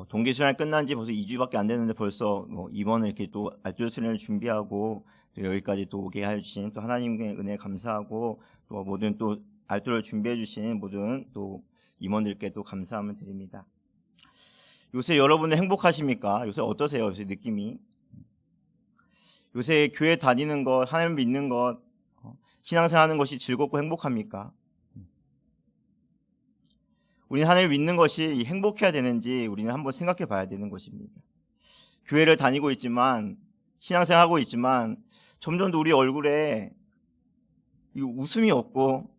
동계수련회 끝난 지 벌써 2주밖에 안 됐는데 벌써 이번에 이렇게 또 알뜰 수련을 준비하고 여기까지 또 오게 해주신 또 하나님의 은혜 감사하고 또 모든 또 알뜰을 준비해 주신 모든 또 임원들께 또 감사함을 드립니다. 요새 여러분들 행복하십니까? 요새 어떠세요? 요새 느낌이? 요새 교회 다니는 것, 하나님 믿는 것, 신앙생활 하는 것이 즐겁고 행복합니까? 우리는 하나님을 믿는 것이 행복해야 되는지 우리는 한번 생각해 봐야 되는 것입니다. 교회를 다니고 있지만, 신앙생활 하고 있지만 점점 더 우리 얼굴에 웃음이 없고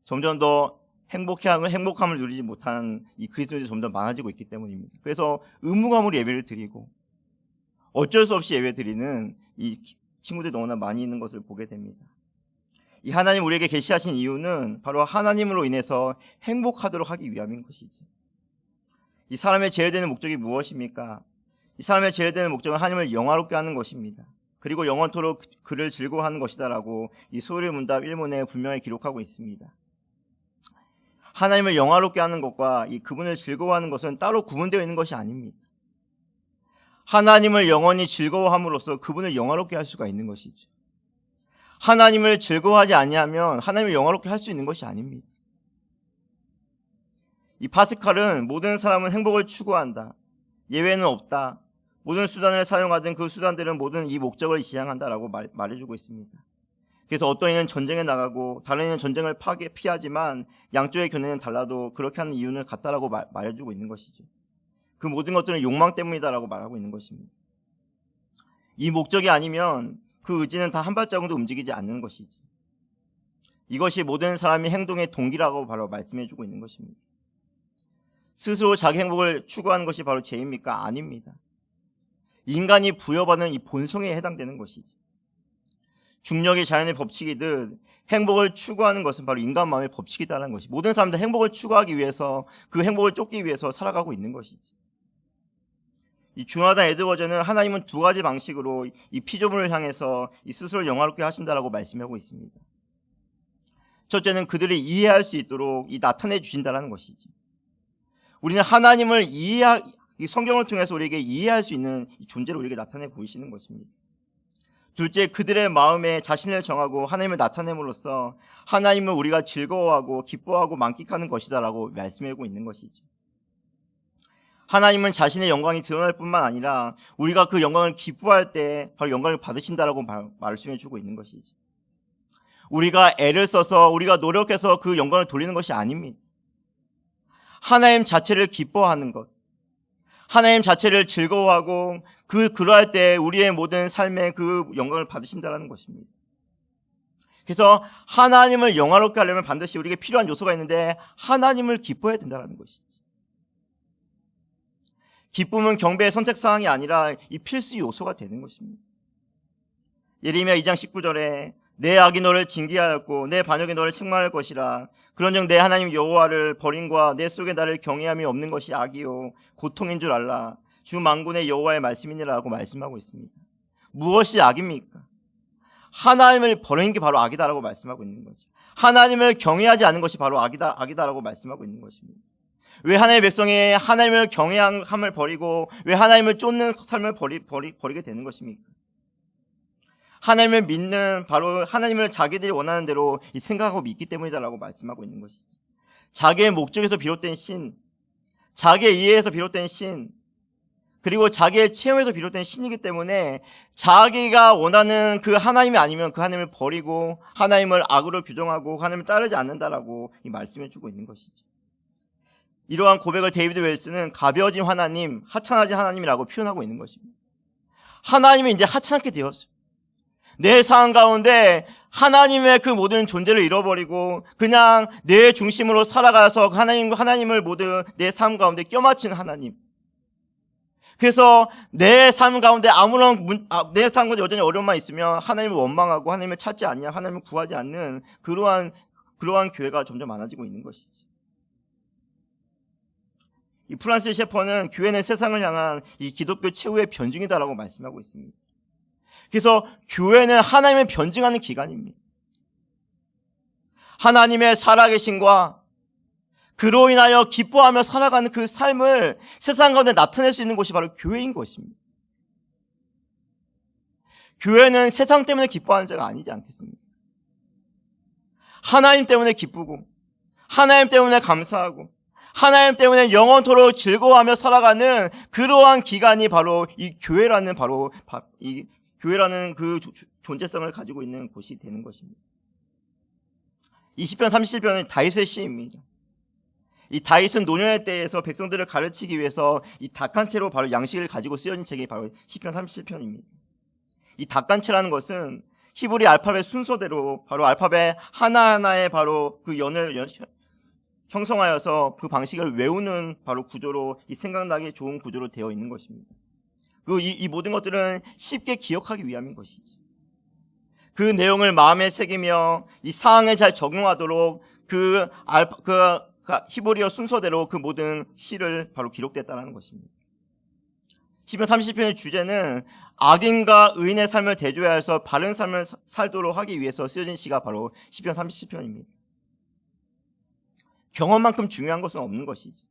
점점 더 행복함을 누리지 못하는 이 그리스도인들이 점점 많아지고 있기 때문입니다. 그래서 의무감으로 예배를 드리고 어쩔 수 없이 예배 드리는 이 친구들이 너무나 많이 있는 것을 보게 됩니다. 이 하나님 우리에게 계시하신 이유는 바로 하나님으로 인해서 행복하도록 하기 위함인 것이지. 이 사람의 제일되는 목적이 무엇입니까? 이 사람의 제일되는 목적은 하나님을 영화롭게 하는 것입니다. 그리고 영원토록 그를 즐거워하는 것이다라고 이 소율의 문답 1문에 분명히 기록하고 있습니다. 하나님을 영화롭게 하는 것과 이 그분을 즐거워하는 것은 따로 구분되어 있는 것이 아닙니다. 하나님을 영원히 즐거워함으로써 그분을 영화롭게 할 수가 있는 것이죠. 하나님을 즐거워하지 아니하면 하나님을 영화롭게 할 수 있는 것이 아닙니다. 이 파스칼은 모든 사람은 행복을 추구한다. 예외는 없다. 모든 수단을 사용하든 그 수단들은 모든 이 목적을 지향한다라고 말해주고 있습니다. 그래서 어떤 이는 전쟁에 나가고 다른 이는 전쟁을 피하지만 양쪽의 견해는 달라도 그렇게 하는 이유는 같다라고 말해주고 있는 것이죠. 그 모든 것들은 욕망 때문이다라고 말하고 있는 것입니다. 이 목적이 아니면 그 의지는 다 한 발자국도 움직이지 않는 것이지. 이것이 모든 사람의 행동의 동기라고 바로 말씀해주고 있는 것입니다. 스스로 자기 행복을 추구하는 것이 바로 죄입니까? 아닙니다. 인간이 부여받은 이 본성에 해당되는 것이지. 중력이 자연의 법칙이듯 행복을 추구하는 것은 바로 인간 마음의 법칙이다라는 것이. 모든 사람들 행복을 추구하기 위해서 그 행복을 쫓기 위해서 살아가고 있는 것이지. 이 조나단 에드워즈는 하나님은 두 가지 방식으로 이 피조물을 향해서 이 스스로를 영화롭게 하신다라고 말씀하고 있습니다. 첫째는 그들이 이해할 수 있도록 이 나타내 주신다라는 것이지. 우리는 하나님을 이 성경을 통해서 우리에게 이해할 수 있는 존재를 우리에게 나타내 보이시는 것입니다. 둘째, 그들의 마음에 자신을 정하고 하나님을 나타냄으로써 하나님을 우리가 즐거워하고 기뻐하고 만끽하는 것이다라고 말씀하고 있는 것이죠. 하나님은 자신의 영광이 드러날 뿐만 아니라 우리가 그 영광을 기뻐할 때 바로 영광을 받으신다라고 말씀해주고 있는 것이지. 우리가 애를 써서 우리가 노력해서 그 영광을 돌리는 것이 아닙니다. 하나님 자체를 기뻐하는 것, 하나님 자체를 즐거워하고 그러할 때 우리의 모든 삶에 그 영광을 받으신다라는 것입니다. 그래서 하나님을 영화롭게 하려면 반드시 우리에게 필요한 요소가 있는데 하나님을 기뻐해야 된다는 것이죠. 기쁨은 경배의 선택사항이 아니라 이 필수 요소가 되는 것입니다. 예레미야 2장 19절에 내 악이 너를 징계하였고 내 반역이 너를 책망할 것이라. 그런즉 내 하나님 여호와를 버림과 내 속에 나를 경외함이 없는 것이 악이요 고통인 줄 알라. 주 만군의 여호와의 말씀이니라고 말씀하고 있습니다. 무엇이 악입니까? 하나님을 버리는 게 바로 악이다라고 말씀하고 있는 거죠. 하나님을 경외하지 않는 것이 바로 악이다라고 말씀하고 있는 것입니다. 왜 하나님의 백성이 하나님을 경외함을 버리고 왜 하나님을 쫓는 삶을 버리게 되는 것입니까? 하나님을 믿는 바로 하나님을 자기들이 원하는 대로 생각하고 믿기 때문이다라고 말씀하고 있는 것이죠. 자기의 목적에서 비롯된 신, 자기의 이해에서 비롯된 신, 그리고 자기의 체험에서 비롯된 신이기 때문에 자기가 원하는 그 하나님이 아니면 그 하나님을 버리고 하나님을 악으로 규정하고 하나님을 따르지 않는다라고 말씀해주고 있는 것이죠. 이러한 고백을 데이비드 웰스는 가벼워진 하나님, 하찮아진 하나님이라고 표현하고 있는 것입니다. 하나님이 이제 하찮게 되었어요. 내 상황 가운데 하나님의 그 모든 존재를 잃어버리고 그냥 내 중심으로 살아가서 하나님을 모두 내 삶 가운데 껴맞춘 하나님. 그래서 내 삶 가운데 내 삶 가운데 여전히 어려움만 있으면 하나님을 원망하고 하나님을 찾지 않냐, 하나님을 구하지 않는 그러한 교회가 점점 많아지고 있는 것이지. 이 프란시스 셰퍼는 교회는 세상을 향한 이 기독교 최후의 변증이다라고 말씀하고 있습니다. 그래서 교회는 하나님을 변증하는 기관입니다. 하나님의 살아계심과 그로 인하여 기뻐하며 살아가는 그 삶을 세상 가운데 나타낼 수 있는 곳이 바로 교회인 것입니다. 교회는 세상 때문에 기뻐하는 자가 아니지 않겠습니까? 하나님 때문에 기쁘고, 하나님 때문에 감사하고, 하나님 때문에 영원토록 즐거워하며 살아가는 그러한 기간이 바로 이 교회라는 이 교회라는 그 존재성을 가지고 있는 곳이 되는 것입니다. 20편 30편은 다윗의 시입니다. 이 다윗은 노년의 때에서 백성들을 가르치기 위해서 이 닭 한 채로 바로 양식을 가지고 쓰여진 책이 바로 시편 37편입니다. 이 닭 한 채라는 것은 히브리 알파벳 순서대로 바로 알파벳 하나하나에 바로 그 연을 형성하여서 그 방식을 외우는 바로 구조로 이 생각나기 좋은 구조로 되어 있는 것입니다. 이 모든 것들은 쉽게 기억하기 위함인 것이죠. 그 내용을 마음에 새기며 이 상황에 잘 적용하도록 히브리어 순서대로 그 모든 시를 바로 기록됐다는 것입니다. 시편 30편의 주제는 악인과 의인의 삶을 대조하여서 바른 삶을 살도록 하기 위해서 쓰여진 시가 바로 시편 30편입니다. 경험만큼 중요한 것은 없는 것이지.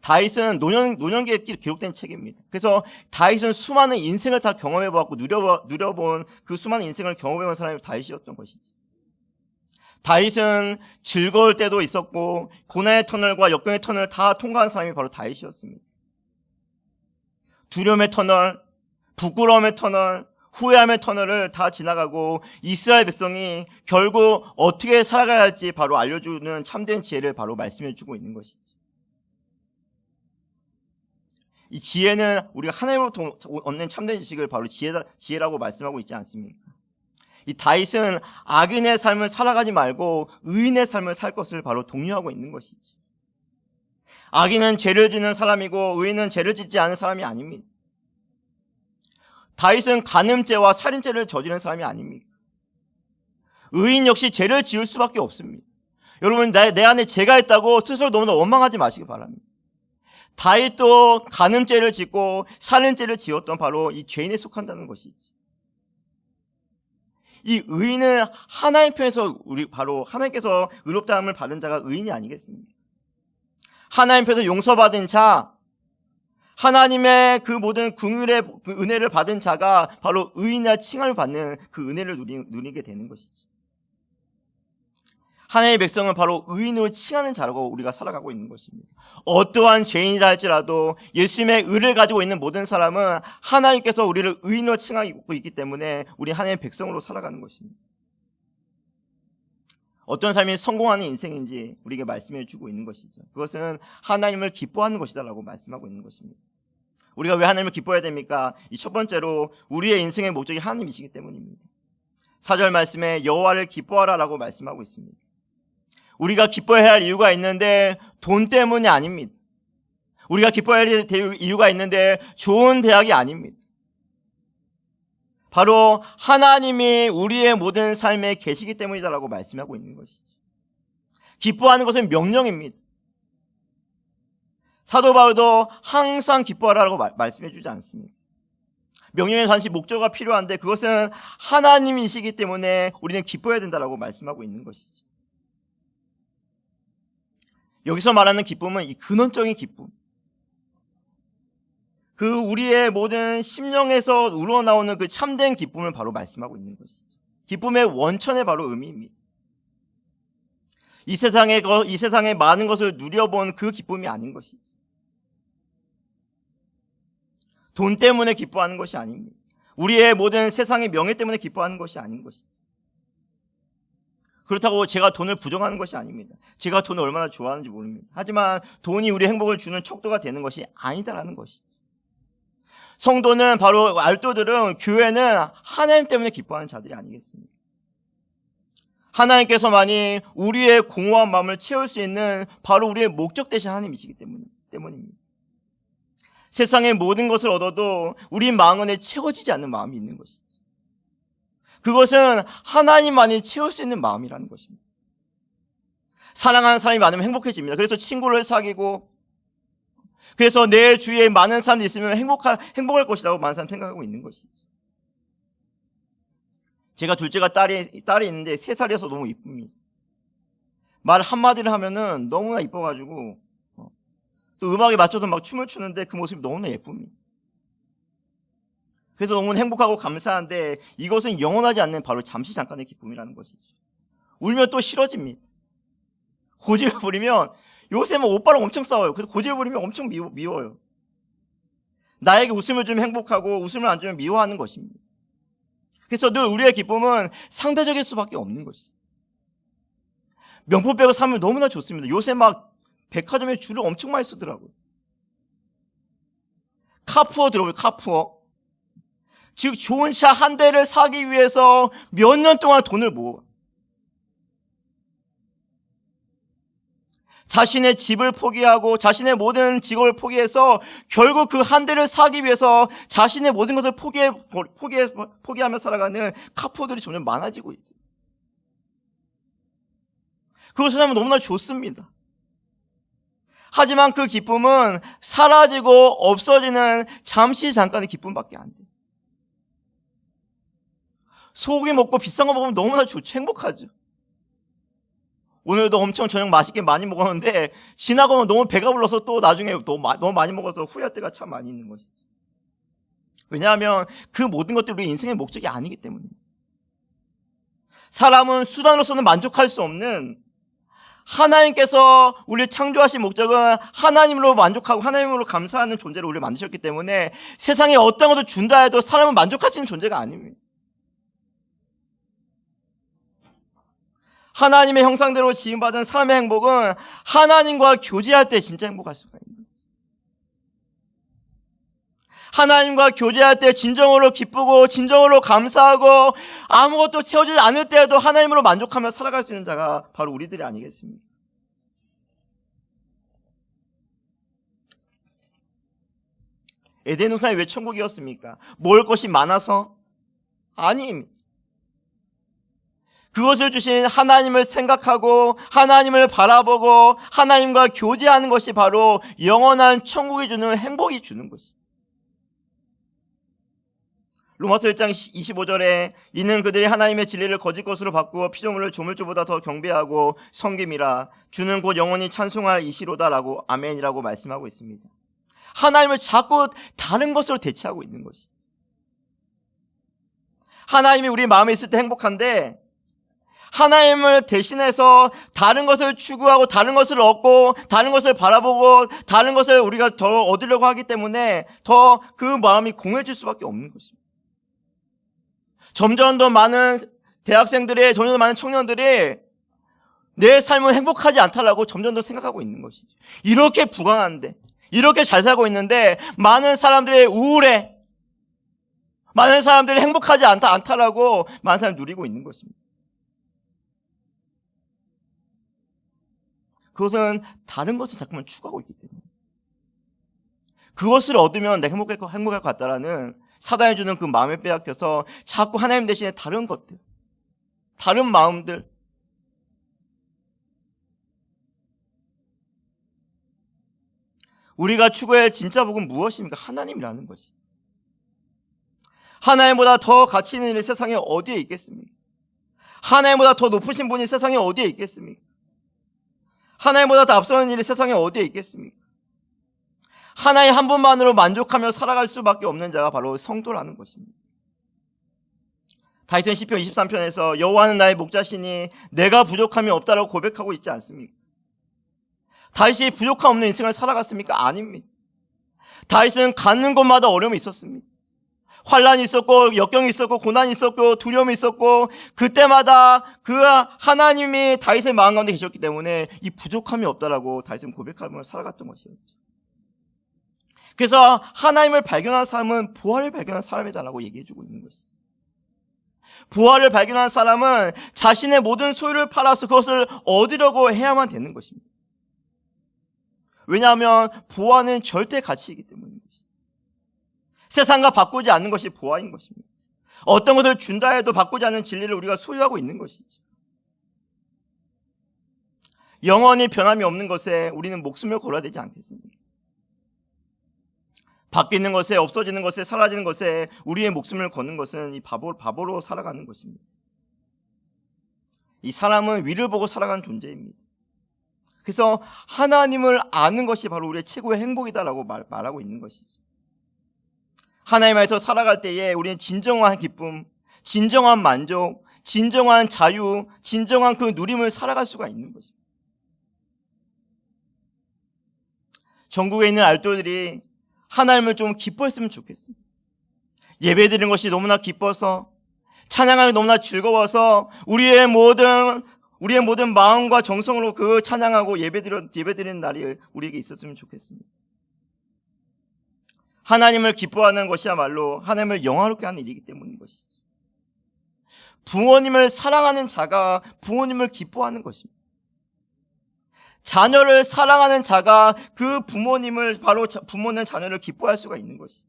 다윗은 노년기에 기록된 책입니다. 그래서 다윗은 수많은 인생을 다 경험해보았고 누려본 그 수많은 인생을 경험해본 사람이 다윗이었던 것이지. 다윗은 즐거울 때도 있었고 고난의 터널과 역경의 터널을 다 통과한 사람이 바로 다윗이었습니다. 두려움의 터널, 부끄러움의 터널, 후회함의 터널을 다 지나가고 이스라엘 백성이 결국 어떻게 살아가야 할지 바로 알려주는 참된 지혜를 바로 말씀해주고 있는 것이죠. 이 지혜는 우리가 하나님으로부터 얻는 참된 지식을 바로 지혜라고 말씀하고 있지 않습니까? 이 다윗은 악인의 삶을 살아가지 말고 의인의 삶을 살 것을 바로 독려하고 있는 것이죠. 악인은 죄를 짓는 사람이고 의인은 죄를 짓지 않은 사람이 아닙니다. 다윗은 간음죄와 살인죄를 저지른 사람이 아닙니다. 의인 역시 죄를 지을 수밖에 없습니다. 여러분, 내 안에 죄가 있다고 스스로 너무나 원망하지 마시기 바랍니다. 다윗도 간음죄를 짓고 살인죄를 지었던 바로 이 죄인에 속한다는 것이지. 이 의인은 하나님 편에서 바로 하나님께서 의롭다함을 받은 자가 의인이 아니겠습니까? 하나님 편에서 용서받은 자, 하나님의 그 모든 긍휼의 은혜를 받은 자가 바로 의인이라 칭함을 받는 그 은혜를 누리게 되는 것이죠. 하나님의 백성은 바로 의인으로 칭하는 자라고 우리가 살아가고 있는 것입니다. 어떠한 죄인이다 할지라도 예수님의 의를 가지고 있는 모든 사람은 하나님께서 우리를 의인으로 칭하고 있기 때문에 우리 하나님의 백성으로 살아가는 것입니다. 어떤 삶이 성공하는 인생인지 우리에게 말씀해 주고 있는 것이죠. 그것은 하나님을 기뻐하는 것이다라고 말씀하고 있는 것입니다. 우리가 왜 하나님을 기뻐해야 됩니까? 이 첫 번째로 우리의 인생의 목적이 하나님이시기 때문입니다. 4절 말씀에 여호와를 기뻐하라라고 말씀하고 있습니다. 우리가 기뻐해야 할 이유가 있는데 돈 때문이 아닙니다. 우리가 기뻐해야 할 이유가 있는데 좋은 대학이 아닙니다. 바로 하나님이 우리의 모든 삶에 계시기 때문이다라고 말씀하고 있는 것이죠. 기뻐하는 것은 명령입니다. 사도 바울도 항상 기뻐하라고 말씀해 주지 않습니다. 명령에 반드시 목적가 필요한데 그것은 하나님이시기 때문에 우리는 기뻐해야 된다라고 말씀하고 있는 것이죠. 여기서 말하는 기쁨은 이 근원적인 기쁨, 그 우리의 모든 심령에서 우러나오는 그 참된 기쁨을 바로 말씀하고 있는 것이죠. 기쁨의 원천의 바로 의미입니다. 이 세상에 많은 것을 누려본 그 기쁨이 아닌 것이죠. 돈 때문에 기뻐하는 것이 아닙니다. 우리의 모든 세상의 명예 때문에 기뻐하는 것이 아닌 것이죠. 그렇다고 제가 돈을 부정하는 것이 아닙니다. 제가 돈을 얼마나 좋아하는지 모릅니다. 하지만 돈이 우리 행복을 주는 척도가 되는 것이 아니다라는 것이죠. 성도는 바로 알도들은 교회는 하나님 때문에 기뻐하는 자들이 아니겠습니까? 하나님께서만이 우리의 공허한 마음을 채울 수 있는 바로 우리의 목적 대신 하나님이시기 때문입니다. 세상의 모든 것을 얻어도 우리 마음에 채워지지 않는 마음이 있는 것이죠. 그것은 하나님만이 채울 수 있는 마음이라는 것입니다. 사랑하는 사람이 많으면 행복해집니다. 그래서 친구를 사귀고, 그래서 내 주위에 많은 사람이 있으면 행복할 것이라고 많은 사람이 생각하고 있는 것이죠. 제가 둘째가 딸이 있는데 3살이어서 너무 이쁩니다. 말 한마디를 하면은 너무나 이뻐가지고 또 음악에 맞춰서 막 춤을 추는데 그 모습이 너무나 예쁩니다. 그래서 너무 행복하고 감사한데 이것은 영원하지 않는 바로 잠시 잠깐의 기쁨이라는 것이죠. 울면 또 싫어집니다. 고집을 부리면 요새 뭐 오빠랑 엄청 싸워요. 그래서 고집을 부리면 엄청 미워요. 나에게 웃음을 주면 행복하고 웃음을 안 주면 미워하는 것입니다. 그래서 늘 우리의 기쁨은 상대적일 수밖에 없는 것이죠. 명품백을 사면 너무나 좋습니다. 요새 막 백화점에 줄을 엄청 많이 쓰더라고요. 카푸어 들어보세요. 카푸어. 즉 좋은 차 한 대를 사기 위해서 몇 년 동안 돈을 모아 자신의 집을 포기하고 자신의 모든 직업을 포기해서 결국 그 한 대를 사기 위해서 자신의 모든 것을 포기하며 살아가는 카푸어들이 점점 많아지고 있어요. 그것을 하면 너무나 좋습니다. 하지만 그 기쁨은 사라지고 없어지는 잠시 잠깐의 기쁨밖에 안 돼요. 소고기 먹고 비싼 거 먹으면 너무나 좋죠. 행복하죠. 오늘도 엄청 저녁 맛있게 많이 먹었는데 지나가면 너무 배가 불러서 또 나중에 너무 많이 먹어서 후회할 때가 참 많이 있는 것이죠. 왜냐하면 그 모든 것들이 우리 인생의 목적이 아니기 때문입니다. 사람은 수단으로서는 만족할 수 없는 하나님께서 우리를 창조하신 목적은 하나님으로 만족하고 하나님으로 감사하는 존재로 우리를 만드셨기 때문에 세상에 어떤 것을 준다 해도 사람은 만족할 수 있는 존재가 아닙니다. 하나님의 형상대로 지음받은 사람의 행복은 하나님과 교제할 때 진짜 행복할 수가 있습니다. 하나님과 교제할 때 진정으로 기쁘고 진정으로 감사하고 아무것도 채워지지 않을 때에도 하나님으로 만족하며 살아갈 수 있는 자가 바로 우리들이 아니겠습니까? 에덴 동산이 왜 천국이었습니까? 먹을 것이 많아서? 아닙니다. 그것을 주신 하나님을 생각하고 하나님을 바라보고 하나님과 교제하는 것이 바로 영원한 천국이 주는 행복이 주는 것입니다. 로마서 1장 25절에 이는 그들이 하나님의 진리를 거짓 것으로 바꾸어 피조물을 조물주보다 더 경배하고 섬김이라 주는 곧 영원히 찬송할 이시로다라고 아멘이라고 말씀하고 있습니다. 하나님을 자꾸 다른 것으로 대체하고 있는 것이죠. 하나님이 우리 마음에 있을 때 행복한데 하나님을 대신해서 다른 것을 추구하고 다른 것을 얻고 다른 것을 바라보고 다른 것을 우리가 더 얻으려고 하기 때문에 더 그 마음이 공허해질 수밖에 없는 것입니다. 점점 더 많은 대학생들이 점점 더 많은 청년들이 내 삶은 행복하지 않다라고 점점 더 생각하고 있는 것이죠. 이렇게 부강한데 이렇게 잘 살고 있는데 많은 사람들이 우울해 많은 사람들이 행복하지 않다라고 많은 사람이 누리고 있는 것입니다. 그것은 다른 것을 자꾸만 추구하고 있기 때문에 그것을 얻으면 내가 행복할 것 같다라는 사단이 주는 그 마음에 빼앗겨서 자꾸 하나님 대신에 다른 것들 다른 마음들 우리가 추구해야 할 진짜 복은 무엇입니까? 하나님이라는 것이 하나님보다 더 가치 있는 일이 세상에 어디에 있겠습니까? 하나님보다 더 높으신 분이 세상에 어디에 있겠습니까? 하나님보다 더 앞서는 일이 세상에 어디에 있겠습니까? 하나님 한 분만으로 만족하며 살아갈 수밖에 없는 자가 바로 성도라는 것입니다. 다윗은 시편 23편에서 여호와는 나의 목자시니 내가 부족함이 없다라고 고백하고 있지 않습니까? 다윗이 부족함 없는 인생을 살아갔습니까? 아닙니다. 다윗은 가는 곳마다 어려움이 있었습니다. 환란이 있었고 역경이 있었고 고난이 있었고 두려움이 있었고 그때마다 그 하나님이 다윗의 마음 가운데 계셨기 때문에 이 부족함이 없다라고 다윗은 고백하며 살아갔던 것이었죠. 그래서 하나님을 발견한 사람은 부활을 발견한 사람이다라고 얘기해주고 있는 것이죠. 부활을 발견한 사람은 자신의 모든 소유를 팔아서 그것을 얻으려고 해야만 되는 것입니다. 왜냐하면 부활은 절대 가치이기 때문입니다. 세상과 바꾸지 않는 것이 보아인 것입니다. 어떤 것을 준다 해도 바꾸지 않는 진리를 우리가 소유하고 있는 것이죠. 영원히 변함이 없는 것에 우리는 목숨을 걸어야 되지 않겠습니까? 바뀌는 것에 없어지는 것에 사라지는 것에 우리의 목숨을 거는 것은 이 바보로 살아가는 것입니다. 이 사람은 위를 보고 살아가는 존재입니다. 그래서 하나님을 아는 것이 바로 우리의 최고의 행복이다라고 말하고 있는 것이죠. 하나님 안에서 살아갈 때에 우리는 진정한 기쁨, 진정한 만족, 진정한 자유, 진정한 그 누림을 살아갈 수가 있는 것입니다. 전국에 있는 알도들이 하나님을 좀 기뻐했으면 좋겠습니다. 예배드리는 것이 너무나 기뻐서, 찬양하기 너무나 즐거워서 우리의 모든 마음과 정성으로 그 찬양하고 예배드리는 날이 우리에게 있었으면 좋겠습니다. 하나님을 기뻐하는 것이야말로 하나님을 영화롭게 하는 일이기 때문인 것이죠. 부모님을 사랑하는 자가 부모님을 기뻐하는 것입니다. 자녀를 사랑하는 자가 그 부모님을, 바로 부모는 자녀를 기뻐할 수가 있는 것이죠.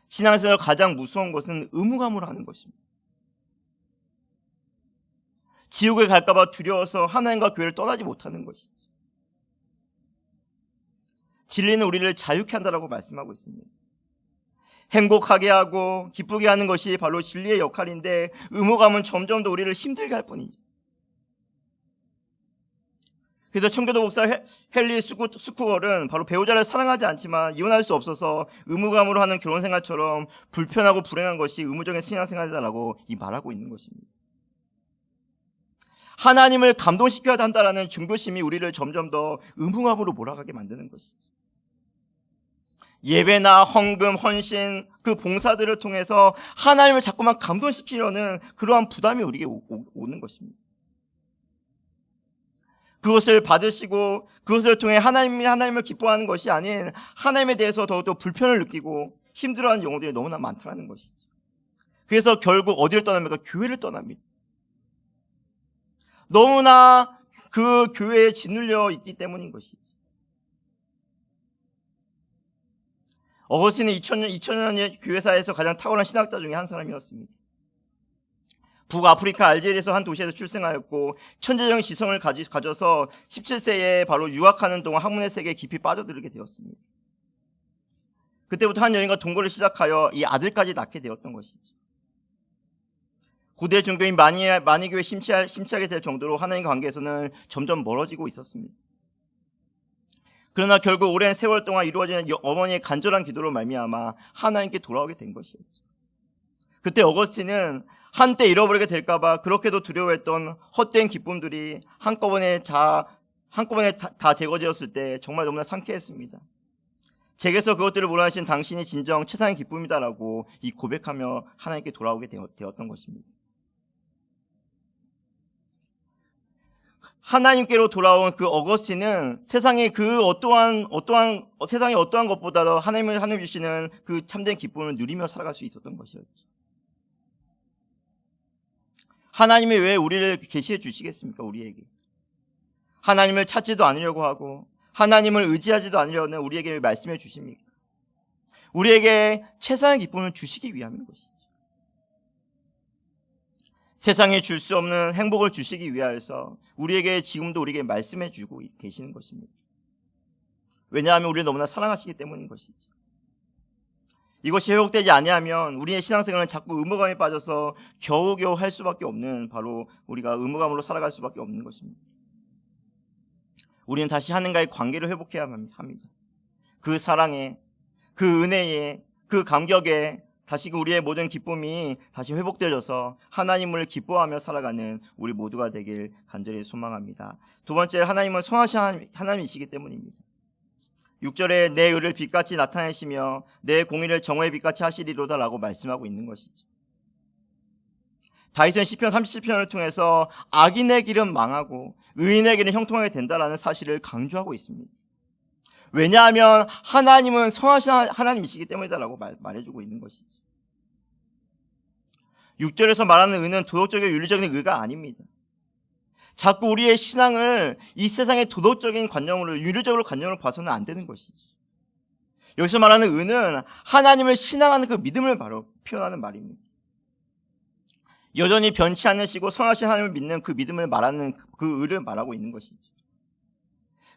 신앙에서 가장 무서운 것은 의무감으로 하는 것입니다. 지옥에 갈까봐 두려워서 하나님과 교회를 떠나지 못하는 것이죠. 진리는 우리를 자유케 한다라고 말씀하고 있습니다. 행복하게 하고 기쁘게 하는 것이 바로 진리의 역할인데 의무감은 점점 더 우리를 힘들게 할 뿐이죠. 그래서 청교도 목사 헨리 스쿠얼은 바로 배우자를 사랑하지 않지만 이혼할 수 없어서 의무감으로 하는 결혼생활처럼 불편하고 불행한 것이 의무적인 신앙생활이다라고 말하고 있는 것입니다. 하나님을 감동시켜야 한다라는 중도심이 우리를 점점 더 의무감으로 몰아가게 만드는 것이죠. 예배나 헌금, 헌신, 그 봉사들을 통해서 하나님을 자꾸만 감동시키려는 그러한 부담이 우리에게 오는 것입니다. 그것을 받으시고 그것을 통해 하나님을 기뻐하는 것이 아닌 하나님에 대해서 더욱더 불편을 느끼고 힘들어하는 영혼들이 너무나 많다는 것이죠. 그래서 결국 어디를 떠납니까? 교회를 떠납니다. 너무나 그 교회에 짓눌려 있기 때문인 것이죠. 어거스틴은 2000년의 교회사에서 가장 탁월한 신학자 중에 한 사람이었습니다. 북아프리카 알제리에서 한 도시에서 출생하였고 천재적인 지성을 가져서 17세에 바로 유학하는 동안 학문의 세계에 깊이 빠져들게 되었습니다. 그때부터 한 여인과 동거를 시작하여 이 아들까지 낳게 되었던 것이죠. 고대 종교인 마니교에 심취하게 될 정도로 하나님과 관계에서는 점점 멀어지고 있었습니다. 그러나 결국 오랜 세월 동안 이루어지는 어머니의 간절한 기도로 말미암아 하나님께 돌아오게 된 것이었죠. 그때 어거스틴은 한때 잃어버리게 될까봐 그렇게도 두려워했던 헛된 기쁨들이 한꺼번에 다 제거되었을 때 정말 너무나 상쾌했습니다. 제게서 그것들을 몰아내신 당신이 진정 최상의 기쁨이다라고 고백하며 하나님께 돌아오게 되었던 것입니다. 하나님께로 돌아온 그 어거스틴은 세상의 어떠한 것보다도 하나님 주시는 그 참된 기쁨을 누리며 살아갈 수 있었던 것이었죠. 하나님이 왜 우리를 계시해 주시겠습니까? 우리에게 하나님을 찾지도 않으려고 하고 하나님을 의지하지도 않으려는 우리에게 왜 말씀해 주십니까? 우리에게 최상의 기쁨을 주시기 위함인 것이죠. 세상에 줄 수 없는 행복을 주시기 위하여서 지금도 우리에게 말씀해 주고 계시는 것입니다. 왜냐하면 우리를 너무나 사랑하시기 때문인 것이죠. 이것이 회복되지 아니하면 우리의 신앙생활은 자꾸 의무감에 빠져서 겨우겨우 할 수밖에 없는, 바로 우리가 의무감으로 살아갈 수밖에 없는 것입니다. 우리는 다시 하나님과의 관계를 회복해야 합니다. 그 사랑에, 그 은혜에, 그 감격에 다시 우리의 모든 기쁨이 다시 회복되어져서 하나님을 기뻐하며 살아가는 우리 모두가 되길 간절히 소망합니다. 두 번째, 하나님은 선하신 하나님이시기 때문입니다. 6절에 내 의를 빛같이 나타내시며 내 공의를 정오의 빛같이 하시리로다 라고 말씀하고 있는 것이죠. 다윗은 시편 37편을 통해서 악인의 길은 망하고 의인의 길은 형통하게 된다라는 사실을 강조하고 있습니다. 왜냐하면 하나님은 선하신 하나님이시기 때문이다라고 말해주고 있는 것이죠. 6절에서 말하는 의는 도덕적이고 윤리적인 의가 아닙니다. 자꾸 우리의 신앙을 이 세상의 도덕적인 관념으로, 윤리적으로 관념으로 봐서는 안 되는 것이죠. 여기서 말하는 의는 하나님을 신앙하는 그 믿음을 바로 표현하는 말입니다. 여전히 변치 않으시고 선하신 하나님을 믿는 그 믿음을 말하는 그 의를 말하고 있는 것이죠.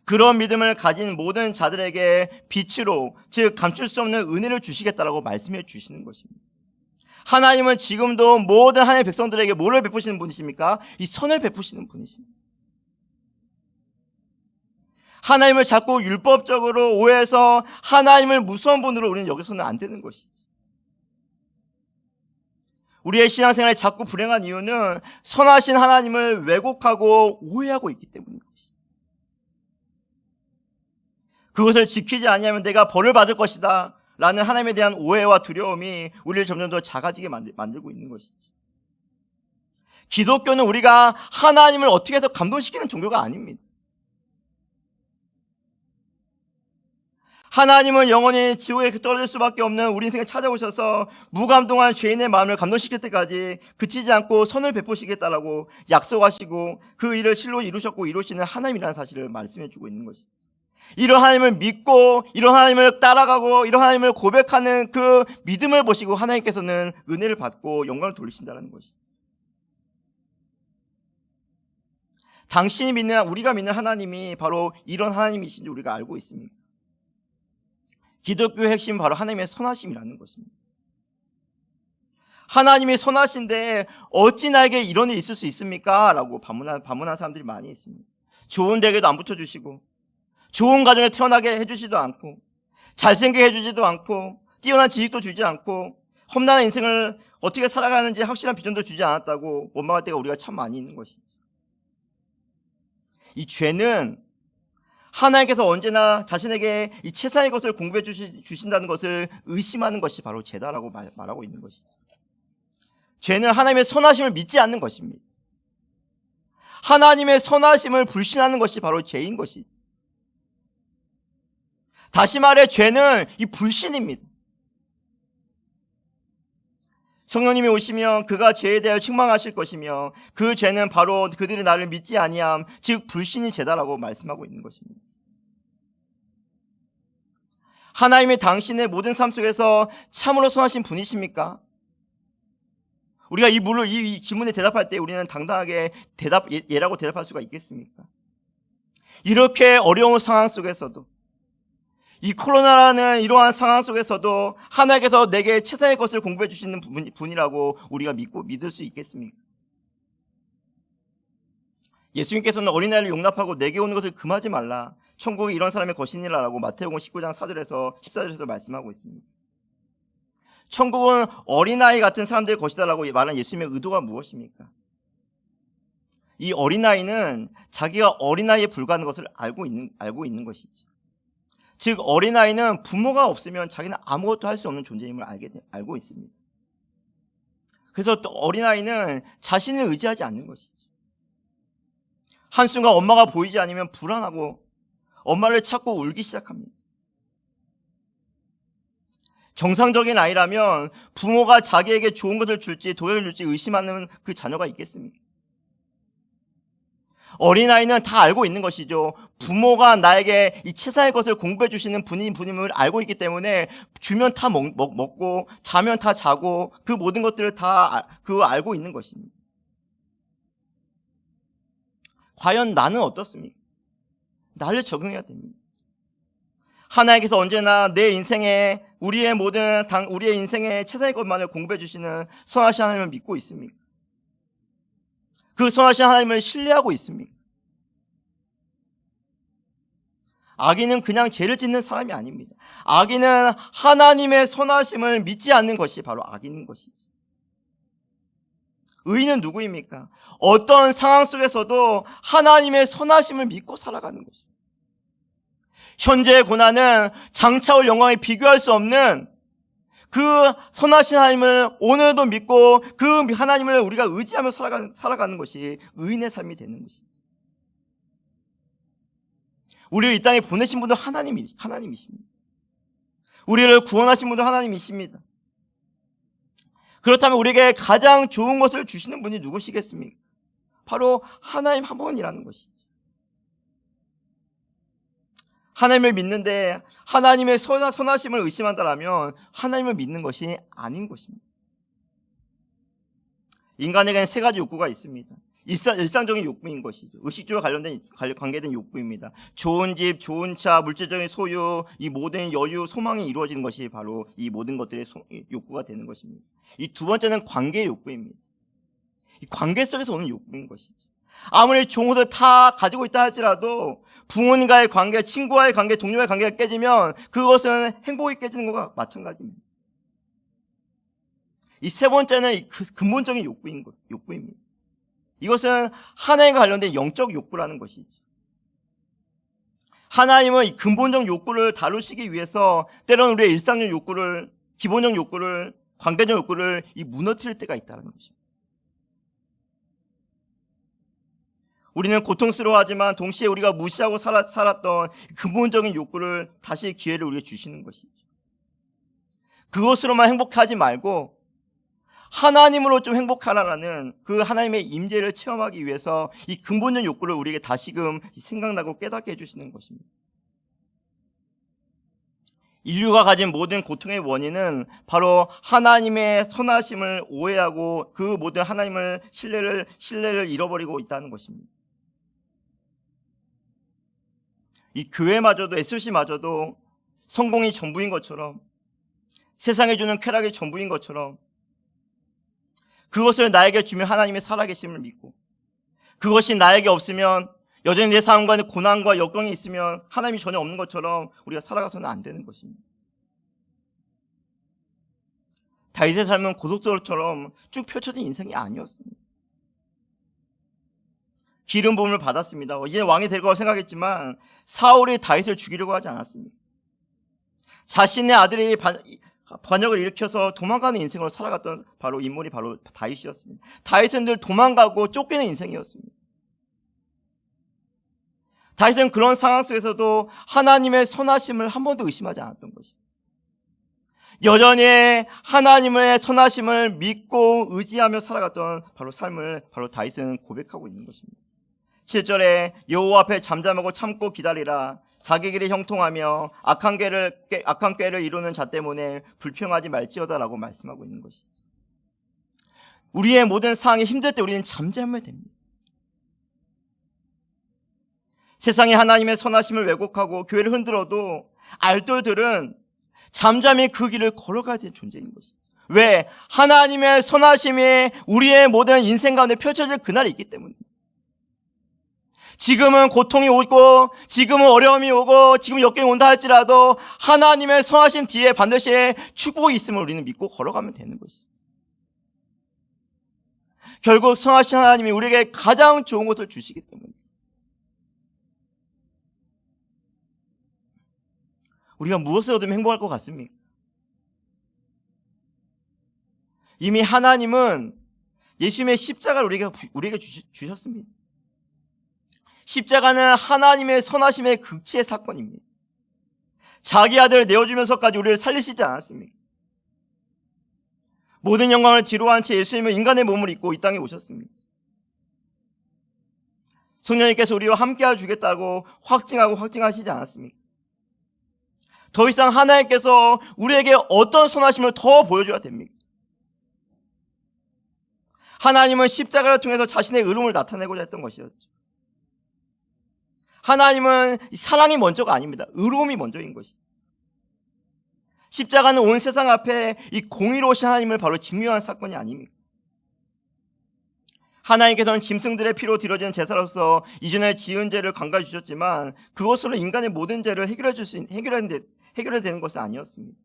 그런 믿음을 가진 모든 자들에게 빛으로, 즉 감출 수 없는 은혜를 주시겠다라고 말씀해 주시는 것입니다. 하나님은 지금도 모든 하나님의 백성들에게 뭐를 베푸시는 분이십니까? 이 선을 베푸시는 분이십니다. 하나님을 자꾸 율법적으로 오해해서 하나님을 무서운 분으로 우리는 여기서는 안 되는 것이지. 우리의 신앙생활이 자꾸 불행한 이유는 선하신 하나님을 왜곡하고 오해하고 있기 때문인 것이지. 그것을 지키지 아니하면 내가 벌을 받을 것이다 라는 하나님에 대한 오해와 두려움이 우리를 점점 더 작아지게 만들고 있는 것이지. 기독교는 우리가 하나님을 어떻게 해서 감동시키는 종교가 아닙니다. 하나님은 영원히 지옥에 떨어질 수밖에 없는 우리 인생에 찾아오셔서 무감동한 죄인의 마음을 감동시킬 때까지 그치지 않고 선을 베푸시겠다라고 약속하시고 그 일을 실로 이루셨고 이루시는 하나님이라는 사실을 말씀해 주고 있는 것이죠. 이런 하나님을 믿고 이런 하나님을 따라가고 이런 하나님을 고백하는 그 믿음을 보시고 하나님께서는 은혜를 받고 영광을 돌리신다는 것이죠. 당신이 믿는, 우리가 믿는 하나님이 바로 이런 하나님이신지 우리가 알고 있습니다. 기독교의 핵심은 바로 하나님의 선하심이라는 것입니다. 하나님이 선하신데 어찌 나에게 이런 일이 있을 수 있습니까? 라고 반문한 사람들이 많이 있습니다. 좋은 대학에도 안 붙여주시고 좋은 가정에 태어나게 해주지도 않고 잘생기게 해주지도 않고 뛰어난 지식도 주지 않고 험난한 인생을 어떻게 살아가는지 확실한 비전도 주지 않았다고 원망할 때가 우리가 참 많이 있는 것이죠. 이 죄는 하나님께서 언제나 자신에게 이 최상의 것을 공급해 주신다는 것을 의심하는 것이 바로 죄다라고 말하고 있는 것이죠. 죄는 하나님의 선하심을 믿지 않는 것입니다. 하나님의 선하심을 불신하는 것이 바로 죄인 것이죠. 다시 말해 죄는 이 불신입니다. 성령님이 오시면 그가 죄에 대하여 책망하실 것이며 그 죄는 바로 그들이 나를 믿지 아니함, 즉 불신이 죄다라고 말씀하고 있는 것입니다. 하나님이 당신의 모든 삶 속에서 참으로 선하신 분이십니까? 우리가 이 질문에 대답할 때 우리는 당당하게 예라고 대답할 수가 있겠습니까? 이렇게 어려운 상황 속에서도, 이 코로나라는 이러한 상황 속에서도 하나님께서 내게 최상의 것을 공급해 주시는 분이라고 우리가 믿을 수 있겠습니까? 예수님께서는 어린아이를 용납하고 내게 오는 것을 금하지 말라, 천국이 이런 사람의 것이니라라고 마태복음 19장 4절에서 14절에서 말씀하고 있습니다. 천국은 어린아이 같은 사람들의 것이다라고 말한 예수님의 의도가 무엇입니까? 이 어린아이는 자기가 어린아이에 불과한 것을 알고 있는 것이죠. 즉 어린아이는 부모가 없으면 자기는 아무것도 할 수 없는 존재임을 알고 있습니다. 그래서 또 어린아이는 자신을 의지하지 않는 것이죠. 한순간 엄마가 보이지 않으면 불안하고 엄마를 찾고 울기 시작합니다. 정상적인 아이라면 부모가 자기에게 좋은 것을 줄지 독약을 줄지 의심하는 그 자녀가 있겠습니까? 어린아이는 다 알고 있는 것이죠. 부모가 나에게 이 최상의 것을 공급해 주시는 분임을 알고 있기 때문에 주면 다 먹고 자면 다 자고 그 모든 것들을 다 알고 있는 것입니다. 과연 나는 어떻습니까? 나를 적응해야 됩니다. 하나님께서 언제나 내 인생에 우리의 인생에 최상의 것만을 공급해 주시는 선하신 하나님을 믿고 있습니까? 그 선하신 하나님을 신뢰하고 있습니까? 악인은 그냥 죄를 짓는 사람이 아닙니다. 악인은 하나님의 선하심을 믿지 않는 것이 바로 악인인 것이죠. 의인은 누구입니까? 어떤 상황 속에서도 하나님의 선하심을 믿고 살아가는 것입니다. 현재의 고난은 장차 올 영광에 비교할 수 없는 그 선하신 하나님을 오늘도 믿고 그 하나님을 우리가 의지하며 살아가는 것이 의인의 삶이 되는 것입니다. 우리를 이 땅에 보내신 분도 하나님이십니다. 우리를 구원하신 분도 하나님이십니다. 그렇다면 우리에게 가장 좋은 것을 주시는 분이 누구시겠습니까? 바로 하나님 한 분이라는 것이죠. 하나님을 믿는데 하나님의 선하심을 의심한다면 하나님을 믿는 것이 아닌 것입니다. 인간에게는 세 가지 욕구가 있습니다. 일상적인 욕구인 것이죠. 의식주와 관계된 욕구입니다. 좋은 집, 좋은 차, 물질적인 소유, 이 모든 여유, 소망이 이루어지는 것이 바로 이 모든 것들의 욕구가 되는 것입니다. 이 두 번째는 관계의 욕구입니다. 이 관계 속에서 오는 욕구인 것이죠. 아무리 좋은 것을 다 가지고 있다 할지라도 부모님과의 관계, 친구와의 관계, 동료와의 관계가 깨지면 그것은 행복이 깨지는 것과 마찬가지입니다. 이 세 번째는 근본적인 욕구입니다. 이것은 하나님과 관련된 영적 욕구라는 것이죠. 하나님은 이 근본적 욕구를 다루시기 위해서 때로는 우리의 일상적 욕구를, 기본적 욕구를, 관계적 욕구를 무너뜨릴 때가 있다는 것입니다. 우리는 고통스러워하지만 동시에 우리가 무시하고 살았던 근본적인 욕구를 다시 기회를 우리에게 주시는 것이죠. 그것으로만 행복하지 말고 하나님으로 좀 행복하라는 그 하나님의 임재를 체험하기 위해서 이 근본적 욕구를 우리에게 다시금 생각나고 깨닫게 해주시는 것입니다. 인류가 가진 모든 고통의 원인은 바로 하나님의 선하심을 오해하고 그 모든 하나님을 신뢰를 잃어버리고 있다는 것입니다. 이 교회마저도, SC마저도 성공이 전부인 것처럼, 세상에 주는 쾌락이 전부인 것처럼, 그것을 나에게 주면 하나님의 살아계심을 믿고, 그것이 나에게 없으면, 여전히 내 삶과 고난과 역경이 있으면 하나님이 전혀 없는 것처럼 우리가 살아가서는 안 되는 것입니다. 다윗의 삶은 고속도로처럼 쭉 펼쳐진 인생이 아니었습니다. 기름 부음을 받았습니다. 이제 왕이 될 거라고 생각했지만 사울이 다윗을 죽이려고 하지 않았습니다. 자신의 아들이 반역을 일으켜서 도망가는 인생으로 살아갔던 바로 인물이 바로 다윗이었습니다. 다윗은 늘 도망가고 쫓기는 인생이었습니다. 다윗은 그런 상황 속에서도 하나님의 선하심을 한 번도 의심하지 않았던 것입니다. 여전히 하나님의 선하심을 믿고 의지하며 살아갔던 바로 삶을 바로 다윗은 고백하고 있는 것입니다. 7절에 여호와 앞에 잠잠하고 참고 기다리라. 자기 길에 형통하며 악한 꾀를 이루는 자 때문에 불평하지 말지어다라고 말씀하고 있는 것이죠. 우리의 모든 상황이 힘들 때 우리는 잠잠하면 됩니다. 세상에 하나님의 선하심을 왜곡하고 교회를 흔들어도 알돌들은 잠잠히 그 길을 걸어가야 되는 존재인 것이죠. 왜? 하나님의 선하심이 우리의 모든 인생 가운데 펼쳐질 그날이 있기 때문입니다. 지금은 고통이 오고 지금은 어려움이 오고 지금 역경이 온다 할지라도 하나님의 선하심 뒤에 반드시 축복이 있음을 우리는 믿고 걸어가면 되는 것이죠. 결국 선하신 하나님이 우리에게 가장 좋은 것을 주시기 때문에 우리가 무엇을 얻으면 행복할 것 같습니까? 이미 하나님은 예수님의 십자가를 우리에게 주셨습니다. 십자가는 하나님의 선하심의 극치의 사건입니다. 자기 아들을 내어주면서까지 우리를 살리시지 않았습니까? 모든 영광을 뒤로한 채 예수님은 인간의 몸을 입고 이 땅에 오셨습니다. 성령님께서 우리와 함께해 주겠다고 확증하시지 않았습니까? 더 이상 하나님께서 우리에게 어떤 선하심을 더 보여줘야 됩니까? 하나님은 십자가를 통해서 자신의 의로움을 나타내고자 했던 것이었죠. 하나님은 사랑이 먼저가 아닙니다. 의로움이 먼저인 것이죠. 십자가는 온 세상 앞에 이 공의로우신 하나님을 바로 증명한 사건이 아닙니까? 하나님께서는 짐승들의 피로 드려지는 제사로서 이전에 지은 죄를 강가해 주셨지만 그것으로 인간의 모든 죄를 해결해야 되는 것은 아니었습니다.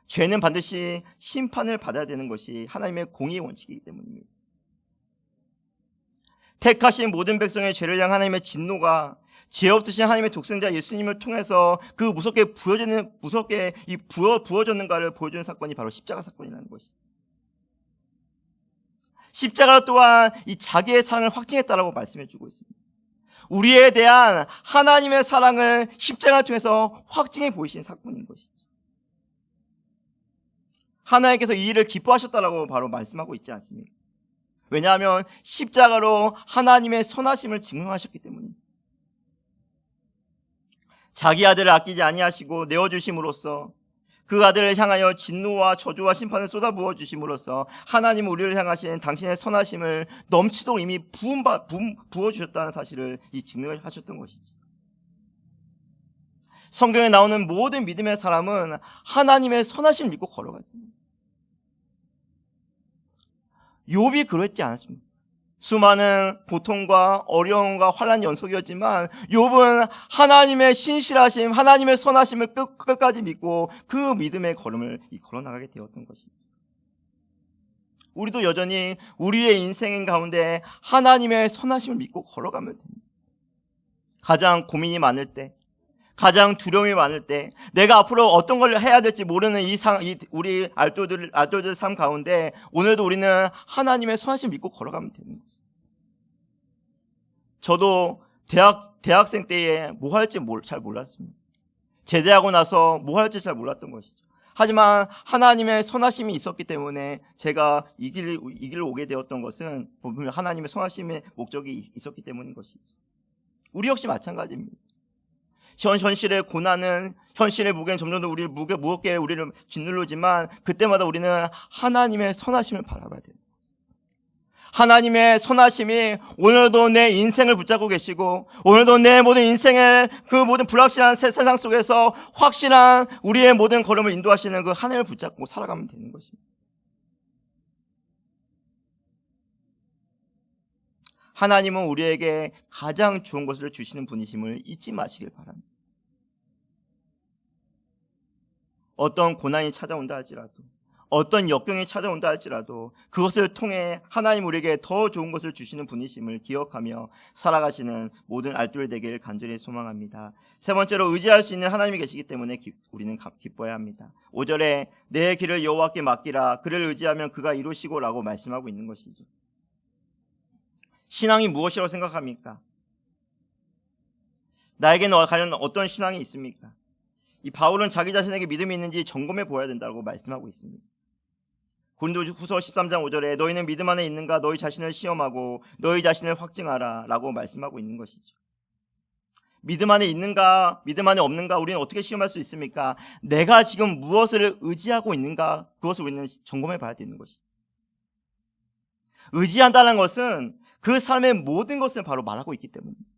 죄는 반드시 심판을 받아야 되는 것이 하나님의 공의의 원칙이기 때문입니다. 택하신 모든 백성의 죄를 향한 하나님의 진노가 죄 없으신 하나님의 독생자 예수님을 통해서 그 무섭게 부어졌는가를 보여주는 사건이 바로 십자가 사건이라는 것이죠. 십자가 또한 이 자기의 사랑을 확증했다라고 말씀해주고 있습니다. 우리에 대한 하나님의 사랑을 십자가를 통해서 확증해 보이신 사건인 것이죠. 하나님께서 이 일을 기뻐하셨다라고 바로 말씀하고 있지 않습니까? 왜냐하면 십자가로 하나님의 선하심을 증명하셨기 때문입니다. 자기 아들을 아끼지 아니하시고 내어주심으로써 그 아들을 향하여 진노와 저주와 심판을 쏟아부어 주심으로써 하나님 우리를 향하신 당신의 선하심을 넘치도록 이미 부어주셨다는 사실을 증명하셨던 것이죠. 성경에 나오는 모든 믿음의 사람은 하나님의 선하심을 믿고 걸어갔습니다. 욥이 그랬지 않았습니까? 수많은 고통과 어려움과 환난 연속이었지만 욥은 하나님의 신실하심, 하나님의 선하심을 끝까지 믿고 그 믿음의 걸음을 걸어나가게 되었던 것입니다. 우리도 여전히 우리의 인생 가운데 하나님의 선하심을 믿고 걸어가면 됩니다. 가장 고민이 많을 때, 가장 두려움이 많을 때, 내가 앞으로 어떤 걸 해야 될지 모르는 우리 알도들 삶 가운데 오늘도 우리는 하나님의 선하심을 믿고 걸어가면 되는 거예요. 저도 대학생 때에 뭐 할지 잘 몰랐습니다. 제대하고 나서 뭐 할지 잘 몰랐던 것이죠. 하지만 하나님의 선하심이 있었기 때문에 제가 이 길을 오게 되었던 것은 하나님의 선하심의 목적이 있었기 때문인 것이죠. 우리 역시 마찬가지입니다. 현실의 고난은, 현실의 무게는 점점 더 우리를 무겁게 우리를 짓누르지만 그때마다 우리는 하나님의 선하심을 바라봐야 돼요. 하나님의 선하심이 오늘도 내 인생을 붙잡고 계시고 오늘도 내 모든 인생의 그 모든 불확실한 세상 속에서 확실한 우리의 모든 걸음을 인도하시는 그 하나님을 붙잡고 살아가면 되는 것입니다. 하나님은 우리에게 가장 좋은 것을 주시는 분이심을 잊지 마시길 바랍니다. 어떤 고난이 찾아온다 할지라도, 어떤 역경이 찾아온다 할지라도 그것을 통해 하나님 우리에게 더 좋은 것을 주시는 분이심을 기억하며 살아가시는 모든 알뜰 되길 간절히 소망합니다. 세 번째로, 의지할 수 있는 하나님이 계시기 때문에 우리는 기뻐해야 합니다. 5절에 내 길을 여호와께 맡기라, 그를 의지하면 그가 이루시고 라고 말씀하고 있는 것이죠. 신앙이 무엇이라고 생각합니까? 나에게는 과연 어떤 신앙이 있습니까? 이 바울은 자기 자신에게 믿음이 있는지 점검해 보아야 된다고 말씀하고 있습니다. 고린도후서 13장 5절에 너희는 믿음 안에 있는가 너희 자신을 시험하고 너희 자신을 확증하라 라고 말씀하고 있는 것이죠. 믿음 안에 있는가 믿음 안에 없는가 우리는 어떻게 시험할 수 있습니까? 내가 지금 무엇을 의지하고 있는가, 그것을 우리는 점검해 봐야 되는 것이죠. 의지한다는 것은 그 사람의 모든 것을 바로 말하고 있기 때문입니다.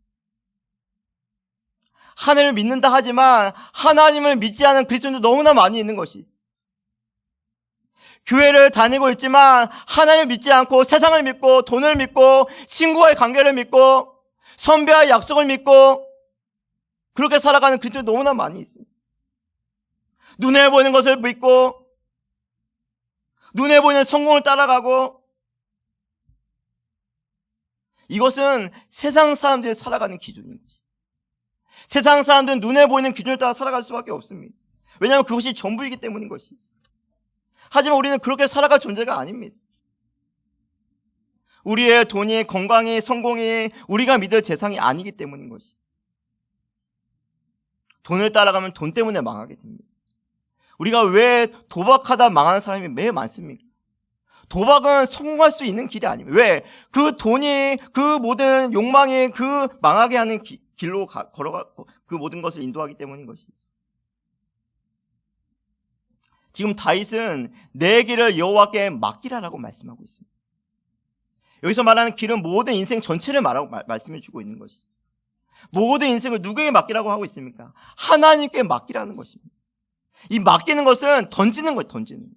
하나님을 믿는다 하지만 하나님을 믿지 않은 그리스도인도 너무나 많이 있는 것이, 교회를 다니고 있지만 하나님을 믿지 않고 세상을 믿고 돈을 믿고 친구와의 관계를 믿고 선배와의 약속을 믿고 그렇게 살아가는 그리스도인도 너무나 많이 있습니다. 눈에 보이는 것을 믿고 눈에 보이는 성공을 따라가고, 이것은 세상 사람들이 살아가는 기준인 것입니다. 세상 사람들은 눈에 보이는 기준을 따라 살아갈 수밖에 없습니다. 왜냐하면 그것이 전부이기 때문인 것이죠. 하지만 우리는 그렇게 살아갈 존재가 아닙니다. 우리의 돈이, 건강이, 성공이 우리가 믿을 대상이 아니기 때문인 것이죠. 돈을 따라가면 돈 때문에 망하게 됩니다. 우리가 왜 도박하다 망하는 사람이 매일 많습니까? 도박은 성공할 수 있는 길이 아닙니다. 왜? 그 돈이, 그 모든 욕망이 그 망하게 하는 길로 걸어가고 그 모든 것을 인도하기 때문인 것이죠. 지금 다윗은 내 길을 여호와께 맡기라라고 말씀하고 있습니다. 여기서 말하는 길은 모든 인생 전체를 말씀해 주고 있는 것이죠. 모든 인생을 누구에게 맡기라고 하고 있습니까? 하나님께 맡기라는 것입니다. 이 맡기는 것은 던지는 거예요, 던지는 거예요.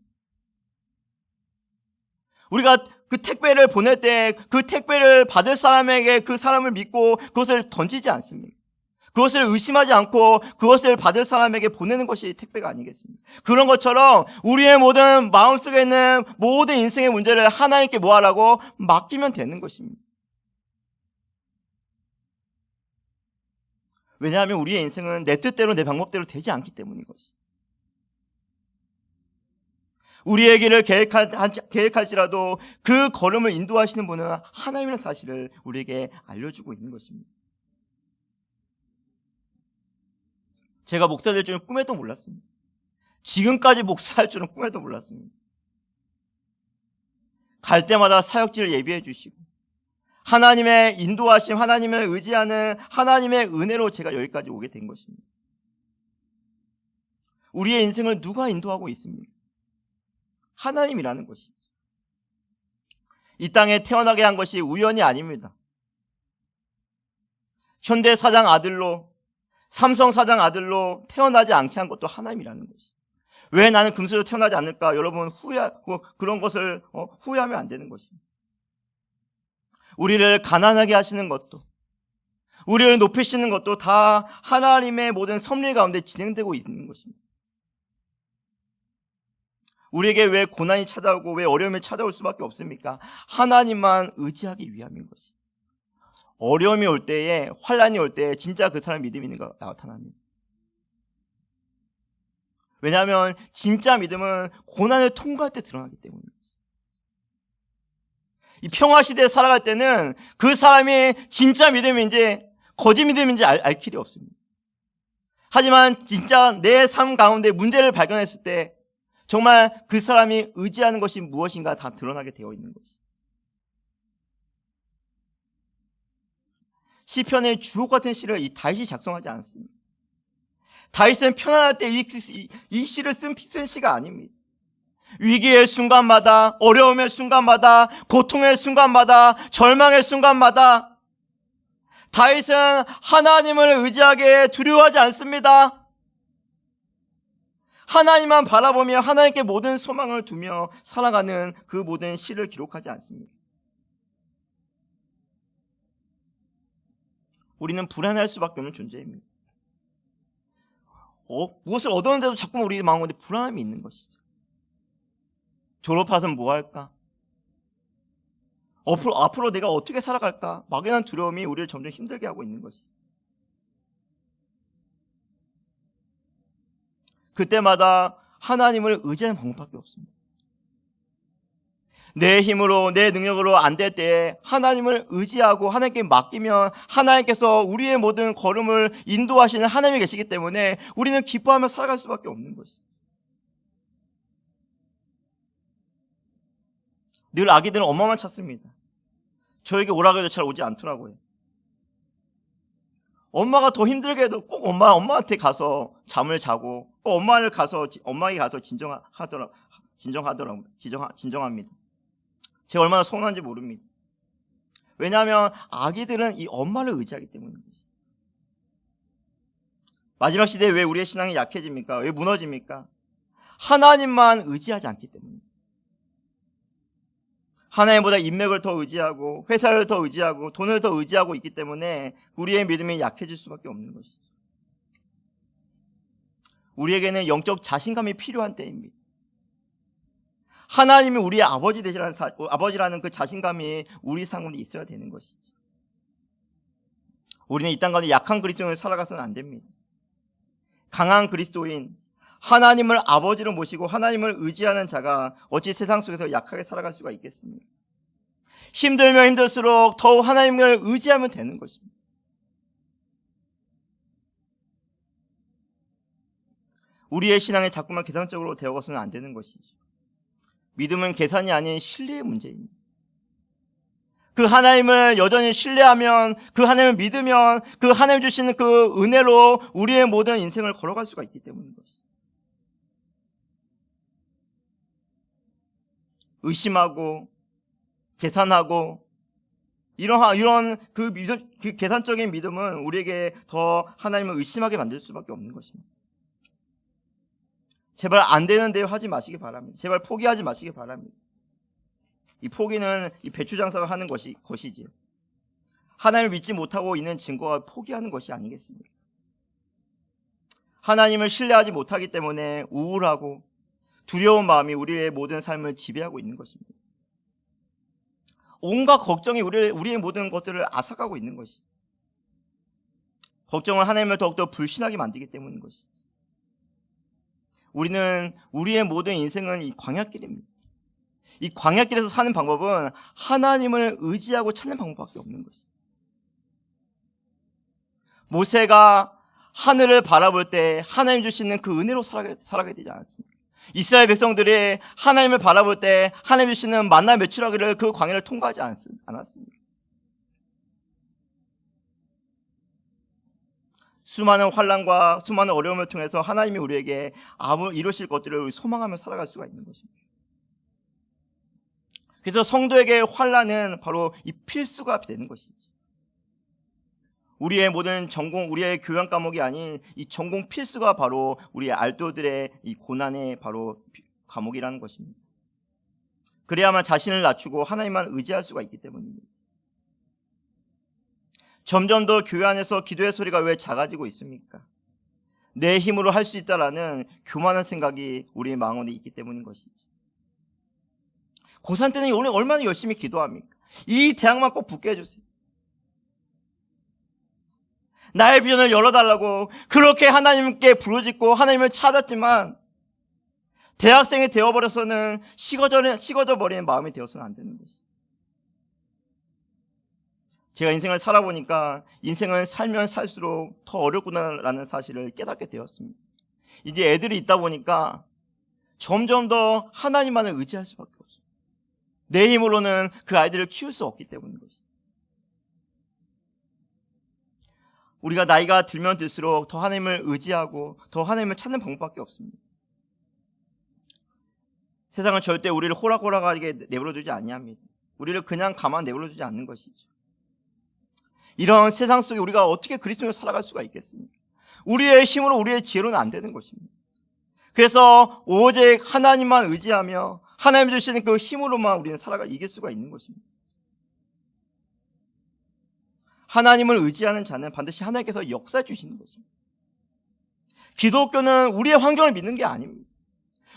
우리가 그 택배를 보낼 때 그 택배를 받을 사람에게 그 사람을 믿고 그것을 던지지 않습니다. 그것을 의심하지 않고 그것을 받을 사람에게 보내는 것이 택배가 아니겠습니까? 그런 것처럼 우리의 모든 마음속에 있는 모든 인생의 문제를 하나님께 뭐하라고? 맡기면 되는 것입니다. 왜냐하면 우리의 인생은 내 뜻대로 내 방법대로 되지 않기 때문인 것이죠. 우리의 길을 계획할지라도 그 걸음을 인도하시는 분은 하나님이라는 사실을 우리에게 알려주고 있는 것입니다. 제가 목사 될 줄은 꿈에도 몰랐습니다. 지금까지 목사할 줄은 꿈에도 몰랐습니다. 갈 때마다 사역지를 예비해 주시고 하나님의 인도하심, 하나님을 의지하는 하나님의 은혜로 제가 여기까지 오게 된 것입니다. 우리의 인생을 누가 인도하고 있습니까? 하나님이라는 것이죠. 이 땅에 태어나게 한 것이 우연이 아닙니다. 현대 사장 아들로, 삼성 사장 아들로 태어나지 않게 한 것도 하나님이라는 것이죠. 왜 나는 금수저로 태어나지 않을까? 여러분 그런 것을 후회하면 안 되는 것입니다. 우리를 가난하게 하시는 것도, 우리를 높이시는 것도 다 하나님의 모든 섭리 가운데 진행되고 있는 것입니다. 우리에게 왜 고난이 찾아오고 왜 어려움이 찾아올 수밖에 없습니까? 하나님만 의지하기 위함인 것이죠. 어려움이 올 때에, 환난이 올 때에 진짜 그 사람 믿음이 있는 거 나타납니다. 왜냐하면 진짜 믿음은 고난을 통과할 때 드러나기 때문입니다. 이 평화시대에 살아갈 때는 그 사람이 진짜 믿음인지 거짓 믿음인지 알 길이 없습니다. 하지만 진짜 내 삶 가운데 문제를 발견했을 때 정말 그 사람이 의지하는 것이 무엇인가 다 드러나게 되어 있는 것이죠. 시편의 주옥 같은 시를 이 다윗이 작성하지 않았습니다. 다윗은 편안할 때 이 시를 쓴 시가 아닙니다. 위기의 순간마다, 어려움의 순간마다, 고통의 순간마다, 절망의 순간마다 다윗은 하나님을 의지하게 두려워하지 않습니다. 하나님만 바라보며 하나님께 모든 소망을 두며 살아가는 그 모든 시를 기록하지 않습니다. 우리는 불안할 수밖에 없는 존재입니다. 무엇을 얻었는데도 자꾸 우리 마음 가운데 불안함이 있는 것이죠. 졸업하면 뭐 할까? 앞으로 내가 어떻게 살아갈까? 막연한 두려움이 우리를 점점 힘들게 하고 있는 것이죠. 그때마다 하나님을 의지하는 방법밖에 없습니다. 내 힘으로, 내 능력으로 안 될 때에 하나님을 의지하고 하나님께 맡기면 하나님께서 우리의 모든 걸음을 인도하시는 하나님이 계시기 때문에 우리는 기뻐하며 살아갈 수밖에 없는 것이죠. 늘 아기들은 엄마만 찾습니다. 저에게 오라고 해도 잘 오지 않더라고요. 엄마가 더 힘들게 해도 꼭 엄마한테 가서 잠을 자고 꼭 엄마에게 가서 진정합니다. 제가 얼마나 서운한지 모릅니다. 왜냐하면 아기들은 이 엄마를 의지하기 때문입니다. 마지막 시대에 왜 우리의 신앙이 약해집니까? 왜 무너집니까? 하나님만 의지하지 않기 때문입니다. 하나님보다 인맥을 더 의지하고 회사를 더 의지하고 돈을 더 의지하고 있기 때문에 우리의 믿음이 약해질 수밖에 없는 것이죠. 우리에게는 영적 자신감이 필요한 때입니다. 하나님이 우리의 아버지라는 그 자신감이 우리 상황에 있어야 되는 것이죠. 우리는 이 땅 가운데 약한 그리스도인을 살아가서는 안 됩니다. 강한 그리스도인, 하나님을 아버지로 모시고 하나님을 의지하는 자가 어찌 세상 속에서 약하게 살아갈 수가 있겠습니까? 힘들면 힘들수록 더욱 하나님을 의지하면 되는 것입니다. 우리의 신앙이 자꾸만 계산적으로 되어서는 안 되는 것이죠. 믿음은 계산이 아닌 신뢰의 문제입니다. 그 하나님을 여전히 신뢰하면, 그 하나님을 믿으면 그 하나님 주시는 그 은혜로 우리의 모든 인생을 걸어갈 수가 있기 때문인 것이죠. 의심하고 계산하고 이런 그 계산적인 믿음은 우리에게 더 하나님을 의심하게 만들 수밖에 없는 것입니다. 제발 안 되는데요 하지 마시기 바랍니다. 제발 포기하지 마시기 바랍니다. 이 포기는 이 배추 장사를 하는 것이지 하나님을 믿지 못하고 있는 증거가 포기하는 것이 아니겠습니까? 하나님을 신뢰하지 못하기 때문에 우울하고 두려운 마음이 우리의 모든 삶을 지배하고 있는 것입니다. 온갖 걱정이 우리의 모든 것들을 앗아가고 있는 것이죠. 걱정은 하나님을 더욱더 불신하게 만들기 때문인 것이죠. 우리의 모든 인생은 이 광야길입니다. 이 광야길에서 사는 방법은 하나님을 의지하고 찾는 방법밖에 없는 것이죠. 모세가 하늘을 바라볼 때 하나님 주시는 그 은혜로 살아가게 되지 않았습니까? 이스라엘 백성들이 하나님을 바라볼 때 하나님 주시는 만나 메추라기를 그 광야를 통과하지 않았습니다. 수많은 환난과 수많은 어려움을 통해서 하나님이 우리에게 이루실 것들을 소망하며 살아갈 수가 있는 것입니다. 그래서 성도에게 환난은 바로 이 필수가 되는 것이죠. 우리의 모든 전공, 우리의 교양 과목이 아닌 이 전공 필수가 바로 우리의 알도들의 이 고난의 바로 과목이라는 것입니다. 그래야만 자신을 낮추고 하나님만 의지할 수가 있기 때문입니다. 점점 더 교회 안에서 기도의 소리가 왜 작아지고 있습니까? 내 힘으로 할 수 있다라는 교만한 생각이 우리의 마음에 있기 때문인 것이죠. 고3 때는 오늘 얼마나 열심히 기도합니까? 이 대학만 꼭 붙게 해주세요. 나의 비전을 열어달라고 그렇게 하나님께 부르짖고 하나님을 찾았지만 대학생이 되어버려서는 식어져 버리는 마음이 되어서는 안 되는 것이죠. 제가 인생을 살아보니까 인생은 살면 살수록 더 어렵구나라는 사실을 깨닫게 되었습니다. 이제 애들이 있다 보니까 점점 더 하나님만을 의지할 수밖에 없어요. 내 힘으로는 그 아이들을 키울 수 없기 때문인 것이죠. 우리가 나이가 들면 들수록 더 하나님을 의지하고 더 하나님을 찾는 방법밖에 없습니다. 세상은 절대 우리를 호락호락하게 내버려두지 아니합니다. 우리를 그냥 가만 내버려두지 않는 것이죠. 이런 세상 속에 우리가 어떻게 그리스도인으로 살아갈 수가 있겠습니까? 우리의 힘으로 우리의 지혜로는 안 되는 것입니다. 그래서 오직 하나님만 의지하며 하나님 주시는 그 힘으로만 우리는 이길 수가 있는 것입니다. 하나님을 의지하는 자는 반드시 하나님께서 역사해 주시는 것입니다. 기독교는 우리의 환경을 믿는 게 아닙니다.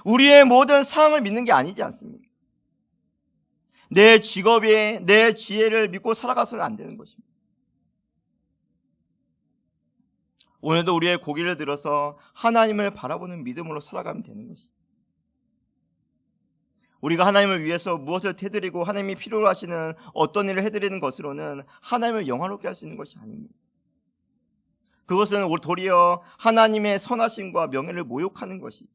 우리의 모든 상황을 믿는 게 아니지 않습니까? 내 직업에 내 지혜를 믿고 살아가서는 안 되는 것입니다. 오늘도 우리의 고개를 들어서 하나님을 바라보는 믿음으로 살아가면 되는 것입니다. 우리가 하나님을 위해서 무엇을 해드리고 하나님이 필요로 하시는 어떤 일을 해드리는 것으로는 하나님을 영화롭게 할 수 있는 것이 아닙니다. 그것은 도리어 하나님의 선하심과 명예를 모욕하는 것이죠.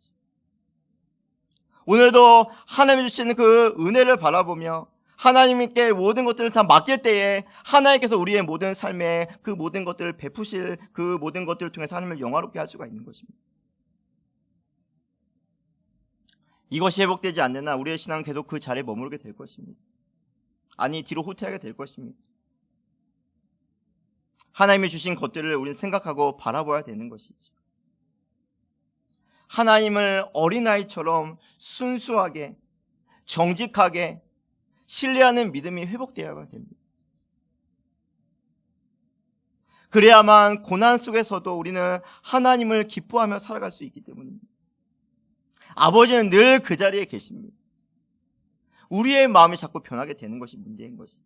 오늘도 하나님이 주시는 그 은혜를 바라보며 하나님께 모든 것들을 다 맡길 때에 하나님께서 우리의 모든 삶에 그 모든 것들을 베푸실 그 모든 것들을 통해서 하나님을 영화롭게 할 수가 있는 것입니다. 이것이 회복되지 않는 한 우리의 신앙은 계속 그 자리에 머무르게 될 것입니다. 아니 뒤로 후퇴하게 될 것입니다. 하나님이 주신 것들을 우리는 생각하고 바라봐야 되는 것이죠. 하나님을 어린아이처럼 순수하게 정직하게 신뢰하는 믿음이 회복되어야 됩니다. 그래야만 고난 속에서도 우리는 하나님을 기뻐하며 살아갈 수 있기 때문입니다. 아버지는 늘 그 자리에 계십니다. 우리의 마음이 자꾸 변하게 되는 것이 문제인 것이죠.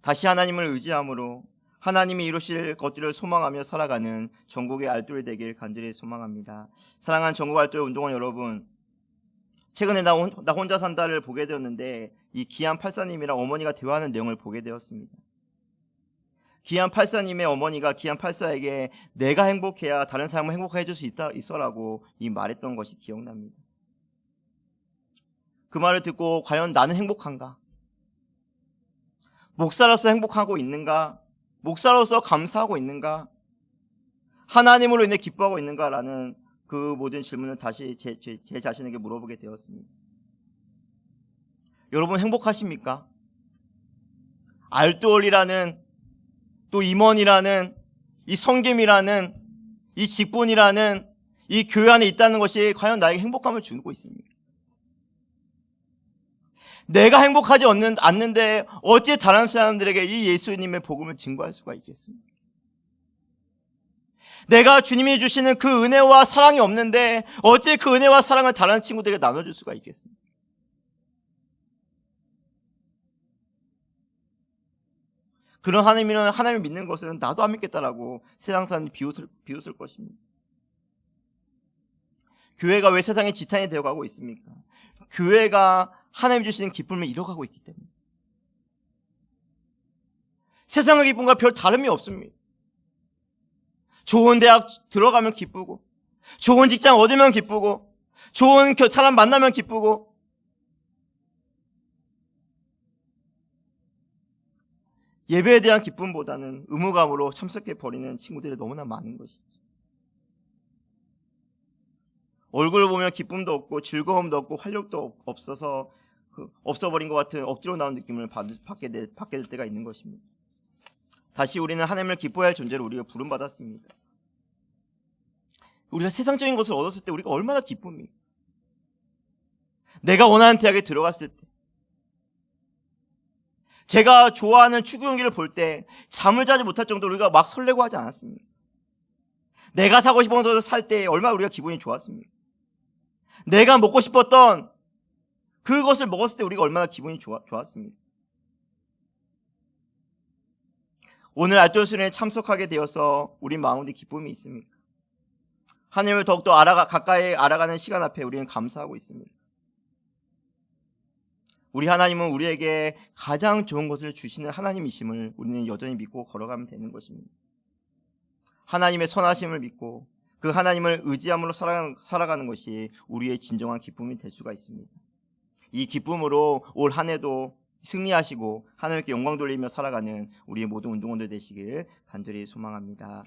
다시 하나님을 의지함으로 하나님이 이루실 것들을 소망하며 살아가는 전국의 알뜰이 되길 간절히 소망합니다. 사랑하는 전국 알뜰 운동원 여러분, 최근에 나 혼자 산다를 보게 되었는데 이 기안 팔사님이랑 어머니가 대화하는 내용을 보게 되었습니다. 기안 팔사님의 어머니가 기안 팔사에게 내가 행복해야 다른 사람을 행복하게 해줄 수 있어라고 이 말했던 것이 기억납니다. 그 말을 듣고 과연 나는 행복한가? 목사로서 행복하고 있는가? 목사로서 감사하고 있는가? 하나님으로 인해 기뻐하고 있는가라는 그 모든 질문을 다시 제 자신에게 물어보게 되었습니다. 여러분 행복하십니까? 알뜰이라는 또 임원이라는 이 성김이라는 이 직분이라는 이 교회 안에 있다는 것이 과연 나에게 행복감을 주고 있습니까? 내가 행복하지 않는데 어찌 다른 사람들에게 이 예수님의 복음을 증거할 수가 있겠습니까? 내가 주님이 주시는 그 은혜와 사랑이 없는데 어찌 그 은혜와 사랑을 다른 친구들에게 나눠줄 수가 있겠습니까? 그런 하나님을 믿는 것은 나도 안 믿겠다라고 세상 사람이 비웃을 것입니다. 교회가 왜 세상의 지탄이 되어가고 있습니까? 교회가 하나님 주시는 기쁨을 잃어가고 있기 때문에. 세상의 기쁨과 별 다름이 없습니다. 좋은 대학 들어가면 기쁘고, 좋은 직장 얻으면 기쁘고, 좋은 사람 만나면 기쁘고, 예배에 대한 기쁨보다는 의무감으로 참석해버리는 친구들이 너무나 많은 것이죠. 얼굴을 보면 기쁨도 없고 즐거움도 없고 활력도 없어서 없어버린 것 같은 억지로 나온 느낌을 받게 될 때가 있는 것입니다. 다시 우리는 하나님을 기뻐해야 할 존재로 우리가 부름받았습니다. 우리가 세상적인 것을 얻었을 때 우리가 얼마나 기쁩니까? 내가 원하는 대학에 들어갔을 때, 제가 좋아하는 축구 경기를 볼 때 잠을 자지 못할 정도로 우리가 막 설레고 하지 않았습니까? 내가 사고 싶은 것을 살 때 얼마나 우리가 기분이 좋았습니까? 내가 먹고 싶었던 그것을 먹었을 때 우리가 얼마나 기분이 좋았습니까? 오늘 알뜰순회에 참석하게 되어서 우리 마음에 기쁨이 있습니까? 하나님을 더욱더 가까이 알아가는 시간 앞에 우리는 감사하고 있습니다. 우리 하나님은 우리에게 가장 좋은 것을 주시는 하나님이심을 우리는 여전히 믿고 걸어가면 되는 것입니다. 하나님의 선하심을 믿고 그 하나님을 의지함으로 살아가는 것이 우리의 진정한 기쁨이 될 수가 있습니다. 이 기쁨으로 올 한 해도 승리하시고 하나님께 영광 돌리며 살아가는 우리의 모든 운동원들 되시길 간절히 소망합니다.